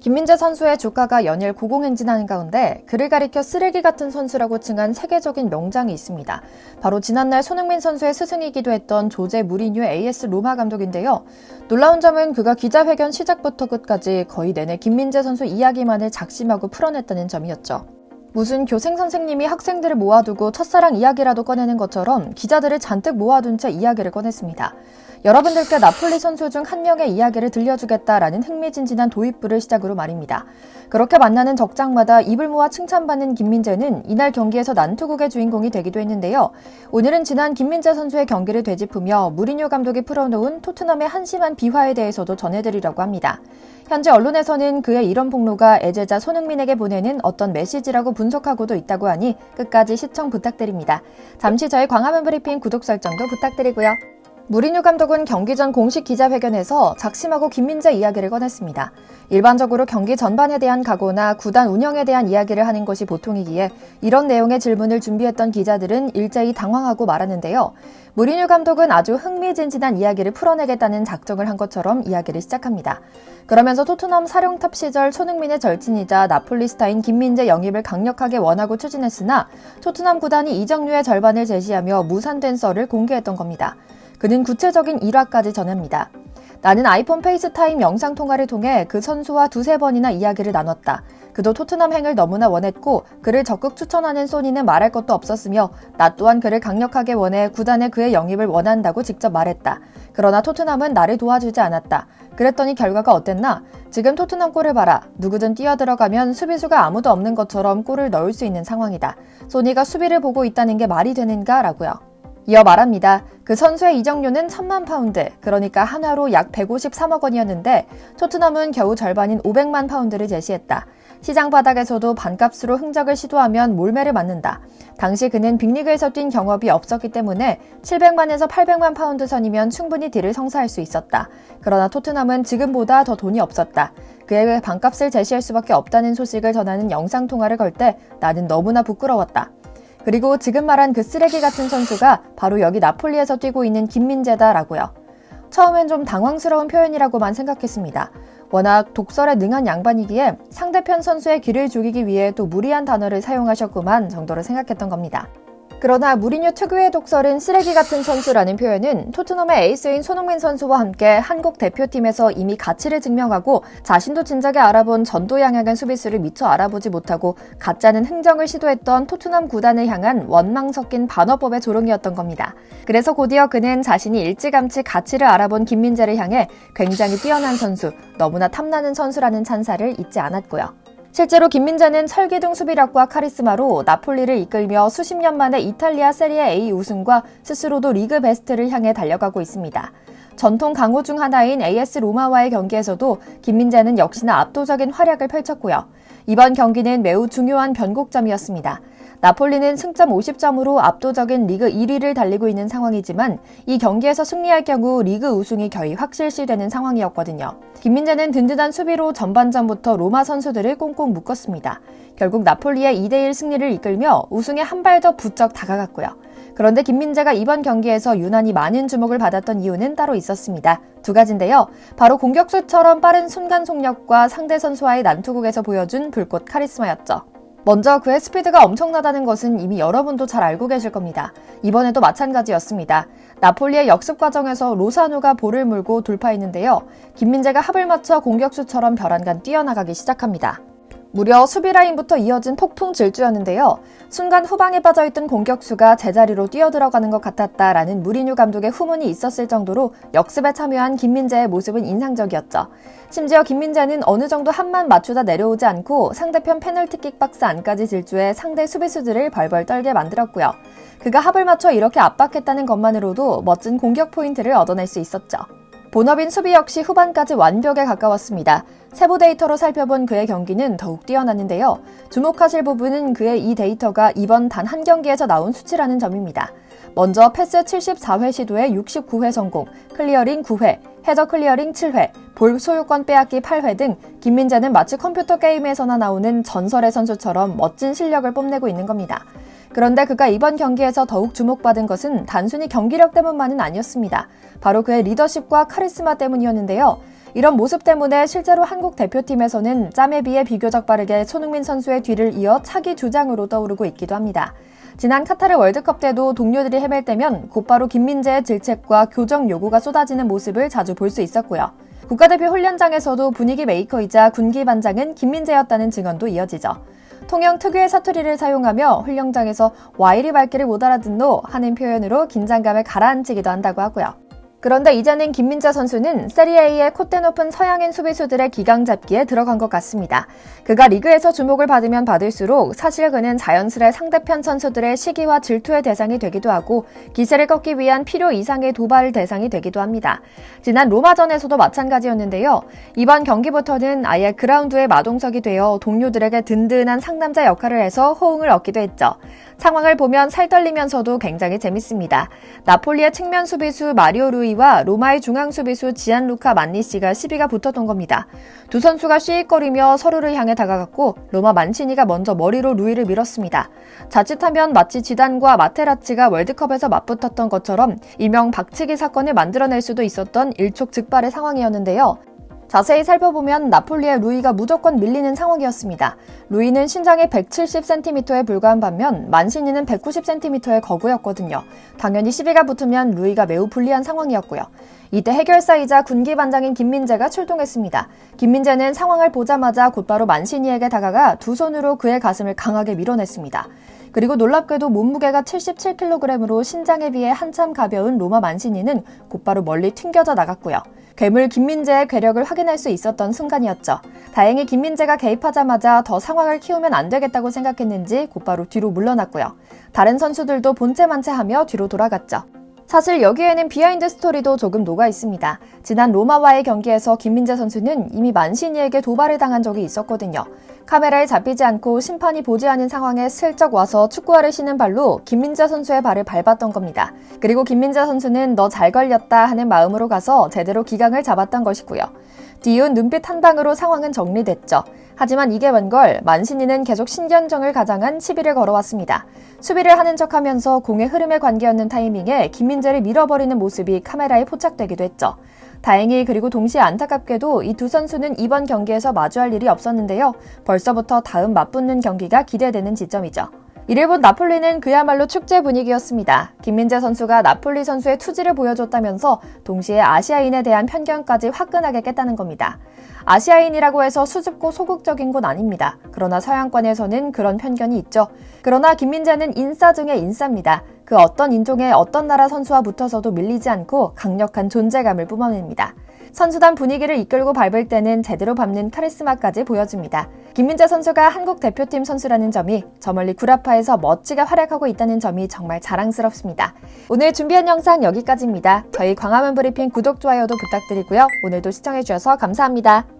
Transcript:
김민재 선수의 주가가 연일 고공행진하는 가운데 그를 가리켜 쓰레기 같은 선수라고 칭한 세계적인 명장이 있습니다. 바로 지난날 손흥민 선수의 스승이기도 했던 조제 무리뉴 AS 로마 감독인데요. 놀라운 점은 그가 기자회견 시작부터 끝까지 거의 내내 김민재 선수 이야기만을 작심하고 풀어냈다는 점이었죠. 무슨 교생 선생님이 학생들을 모아두고 첫사랑 이야기라도 꺼내는 것처럼 기자들을 잔뜩 모아둔 채 이야기를 꺼냈습니다. 여러분들께 나폴리 선수 중 한 명의 이야기를 들려주겠다라는 흥미진진한 도입부를 시작으로 말입니다. 그렇게 만나는 적장마다 입을 모아 칭찬받는 김민재는 이날 경기에서 난투극의 주인공이 되기도 했는데요. 오늘은 지난 김민재 선수의 경기를 되짚으며 무리뉴 감독이 풀어놓은 토트넘의 한심한 비화에 대해서도 전해드리려고 합니다. 현재 언론에서는 그의 이런 폭로가 애제자 손흥민에게 보내는 어떤 메시지라고 분석하고도 있다고 하니 끝까지 시청 부탁드립니다. 잠시 저희 광화문 브리핑 구독 설정도 부탁드리고요. 무리뉴 감독은 경기 전 공식 기자회견에서 작심하고 김민재 이야기를 꺼냈습니다. 일반적으로 경기 전반에 대한 각오나 구단 운영에 대한 이야기를 하는 것이 보통이기에 이런 내용의 질문을 준비했던 기자들은 일제히 당황하고 말았는데요. 무리뉴 감독은 아주 흥미진진한 이야기를 풀어내겠다는 작정을 한 것처럼 이야기를 시작합니다. 그러면서 토트넘 사령탑 시절 손흥민의 절친이자 나폴리 스타인 김민재 영입을 강력하게 원하고 추진했으나 토트넘 구단이 이적료의 절반을 제시하며 무산된 썰을 공개했던 겁니다. 그는 구체적인 일화까지 전합니다. 나는 아이폰 페이스타임 영상통화를 통해 그 선수와 두세 번이나 이야기를 나눴다. 그도 토트넘 행을 너무나 원했고 그를 적극 추천하는 소니는 말할 것도 없었으며 나 또한 그를 강력하게 원해 구단에 그의 영입을 원한다고 직접 말했다. 그러나 토트넘은 나를 도와주지 않았다. 그랬더니 결과가 어땠나? 지금 토트넘 골을 봐라. 누구든 뛰어들어가면 수비수가 아무도 없는 것처럼 골을 넣을 수 있는 상황이다. 소니가 수비를 보고 있다는 게 말이 되는가? 라고요. 이어 말합니다. 그 선수의 이적료는 1,000만 파운드, 그러니까 한화로 약 153억 원이었는데 토트넘은 겨우 절반인 500만 파운드를 제시했다. 시장 바닥에서도 반값으로 흥적을 시도하면 몰매를 맞는다. 당시 그는 빅리그에서 뛴 경험이 없었기 때문에 700만에서 800만 파운드 선이면 충분히 딜을 성사할 수 있었다. 그러나 토트넘은 지금보다 더 돈이 없었다. 그의 반값을 제시할 수밖에 없다는 소식을 전하는 영상통화를 걸 때 나는 너무나 부끄러웠다. 그리고 지금 말한 그 쓰레기 같은 선수가 바로 여기 나폴리에서 뛰고 있는 김민재다라고요. 처음엔 좀 당황스러운 표현이라고만 생각했습니다. 워낙 독설에 능한 양반이기에 상대편 선수의 기를 죽이기 위해 또 무리한 단어를 사용하셨구만 정도로 생각했던 겁니다. 그러나 무리뉴 특유의 독설은 쓰레기 같은 선수라는 표현은 토트넘의 에이스인 손흥민 선수와 함께 한국 대표팀에서 이미 가치를 증명하고 자신도 진작에 알아본 전도 양양한 수비수를 미처 알아보지 못하고 가짜는 흥정을 시도했던 토트넘 구단을 향한 원망 섞인 반어법의 조롱이었던 겁니다. 그래서 곧이어 그는 자신이 일찌감치 가치를 알아본 김민재를 향해 굉장히 뛰어난 선수, 너무나 탐나는 선수라는 찬사를 잊지 않았고요. 실제로 김민재는 철기둥 수비력과 카리스마로 나폴리를 이끌며 수십 년 만에 이탈리아 세리에 A 우승과 스스로도 리그 베스트를 향해 달려가고 있습니다. 전통 강호 중 하나인 AS 로마와의 경기에서도 김민재는 역시나 압도적인 활약을 펼쳤고요. 이번 경기는 매우 중요한 변곡점이었습니다. 나폴리는 승점 50점으로 압도적인 리그 1위를 달리고 있는 상황이지만 이 경기에서 승리할 경우 리그 우승이 거의 확실시되는 상황이었거든요. 김민재는 든든한 수비로 전반전부터 로마 선수들을 꽁꽁 묶었습니다. 결국 나폴리의 2대1 승리를 이끌며 우승에 한 발 더 부쩍 다가갔고요. 그런데 김민재가 이번 경기에서 유난히 많은 주목을 받았던 이유는 따로 있었습니다. 두 가지인데요. 바로 공격수처럼 빠른 순간 속력과 상대 선수와의 난투극에서 보여준 불꽃 카리스마였죠. 먼저 그의 스피드가 엄청나다는 것은 이미 여러분도 잘 알고 계실 겁니다. 이번에도 마찬가지였습니다. 나폴리의 역습 과정에서 로사누가 볼을 물고 돌파했는데요. 김민재가 합을 맞춰 공격수처럼 벼랑간 뛰어나가기 시작합니다. 무려 수비라인부터 이어진 폭풍 질주였는데요. 순간 후방에 빠져있던 공격수가 제자리로 뛰어들어가는 것 같았다라는 무리뉴 감독의 후문이 있었을 정도로 역습에 참여한 김민재의 모습은 인상적이었죠. 심지어 김민재는 어느 정도 한만 맞추다 내려오지 않고 상대편 페널티킥 박스 안까지 질주해 상대 수비수들을 벌벌 떨게 만들었고요. 그가 합을 맞춰 이렇게 압박했다는 것만으로도 멋진 공격 포인트를 얻어낼 수 있었죠. 본업인 수비 역시 후반까지 완벽에 가까웠습니다. 세부 데이터로 살펴본 그의 경기는 더욱 뛰어났는데요. 주목하실 부분은 그의 이 데이터가 이번 단 한 경기에서 나온 수치라는 점입니다. 먼저 패스 74회 시도에 69회 성공, 클리어링 9회, 헤더 클리어링 7회, 볼 소유권 빼앗기 8회 등 김민재는 마치 컴퓨터 게임에서나 나오는 전설의 선수처럼 멋진 실력을 뽐내고 있는 겁니다. 그런데 그가 이번 경기에서 더욱 주목받은 것은 단순히 경기력 때문만은 아니었습니다. 바로 그의 리더십과 카리스마 때문이었는데요. 이런 모습 때문에 실제로 한국 대표팀에서는 짬에 비해 비교적 빠르게 손흥민 선수의 뒤를 이어 차기 주장으로 떠오르고 있기도 합니다. 지난 카타르 월드컵 때도 동료들이 헤맬 때면 곧바로 김민재의 질책과 교정 요구가 쏟아지는 모습을 자주 볼 수 있었고요. 국가대표 훈련장에서도 분위기 메이커이자 군기 반장은 김민재였다는 증언도 이어지죠. 통영 특유의 사투리를 사용하며 훈련장에서 와 이리 발길을 못 알아듣노 하는 표현으로 긴장감을 가라앉히기도 한다고 하고요. 그런데 이제는 김민재 선수는 세리에A의 콧대 높은 서양인 수비수들의 기강 잡기에 들어간 것 같습니다. 그가 리그에서 주목을 받으면 받을수록 사실 그는 자연스레 상대편 선수들의 시기와 질투의 대상이 되기도 하고 기세를 꺾기 위한 필요 이상의 도발 대상이 되기도 합니다. 지난 로마전에서도 마찬가지였는데요. 이번 경기부터는 아예 그라운드의 마동석이 되어 동료들에게 든든한 상남자 역할을 해서 호응을 얻기도 했죠. 상황을 보면 살떨리면서도 굉장히 재밌습니다. 나폴리의 측면 수비수 마리오 루이와 로마의 중앙 수비수 지안루카 만니시가 시비가 붙었던 겁니다. 두 선수가 쉬익거리며 서로를 향해 다가갔고 로마 만시니가 먼저 머리로 루이를 밀었습니다. 자칫하면 마치 지단과 마테라치가 월드컵에서 맞붙었던 것처럼 일명 박치기 사건을 만들어낼 수도 있었던 일촉즉발의 상황이었는데요. 자세히 살펴보면 나폴리의 루이가 무조건 밀리는 상황이었습니다. 루이는 신장이 170cm에 불과한 반면 만시니는 190cm의 거구였거든요. 당연히 시비가 붙으면 루이가 매우 불리한 상황이었고요. 이때 해결사이자 군기 반장인 김민재가 출동했습니다. 김민재는 상황을 보자마자 곧바로 만시니에게 다가가 두 손으로 그의 가슴을 강하게 밀어냈습니다. 그리고 놀랍게도 몸무게가 77kg으로 신장에 비해 한참 가벼운 로마 만시니는 곧바로 멀리 튕겨져 나갔고요. 괴물 김민재의 괴력을 확인할 수 있었던 순간이었죠. 다행히 김민재가 개입하자마자 더 상황을 키우면 안 되겠다고 생각했는지 곧바로 뒤로 물러났고요. 다른 선수들도 본체만체하며 뒤로 돌아갔죠. 사실 여기에는 비하인드 스토리도 조금 녹아 있습니다. 지난 로마와의 경기에서 김민재 선수는 이미 만시니에게 도발을 당한 적이 있었거든요. 카메라에 잡히지 않고 심판이 보지 않은 상황에 슬쩍 와서 축구화를 신은 발로 김민재 선수의 발을 밟았던 겁니다. 그리고 김민재 선수는 너 잘 걸렸다 하는 마음으로 가서 제대로 기강을 잡았던 것이고요. 뒤이은 눈빛 한 방으로 상황은 정리됐죠. 하지만 이게 웬걸 만시니는 계속 신경정을 가장한 시비를 걸어왔습니다. 수비를 하는 척하면서 공의 흐름에 관계없는 타이밍에 김민재를 밀어버리는 모습이 카메라에 포착되기도 했죠. 다행히 그리고 동시에 안타깝게도 이 두 선수는 이번 경기에서 마주할 일이 없었는데요. 벌써부터 다음 맞붙는 경기가 기대되는 지점이죠. 이를 본 나폴리는 그야말로 축제 분위기였습니다. 김민재 선수가 나폴리 선수의 투지를 보여줬다면서 동시에 아시아인에 대한 편견까지 화끈하게 깼다는 겁니다. 아시아인이라고 해서 수줍고 소극적인 건 아닙니다. 그러나 서양권에서는 그런 편견이 있죠. 그러나 김민재는 인싸 중에 인싸입니다. 그 어떤 인종의 어떤 나라 선수와 붙어서도 밀리지 않고 강력한 존재감을 뿜어냅니다. 선수단 분위기를 이끌고 밟을 때는 제대로 밟는 카리스마까지 보여줍니다. 김민재 선수가 한국 대표팀 선수라는 점이 저 멀리 구라파에서 멋지게 활약하고 있다는 점이 정말 자랑스럽습니다. 오늘 준비한 영상 여기까지입니다. 저희 광화문 브리핑 구독, 좋아요도 부탁드리고요. 오늘도 시청해주셔서 감사합니다.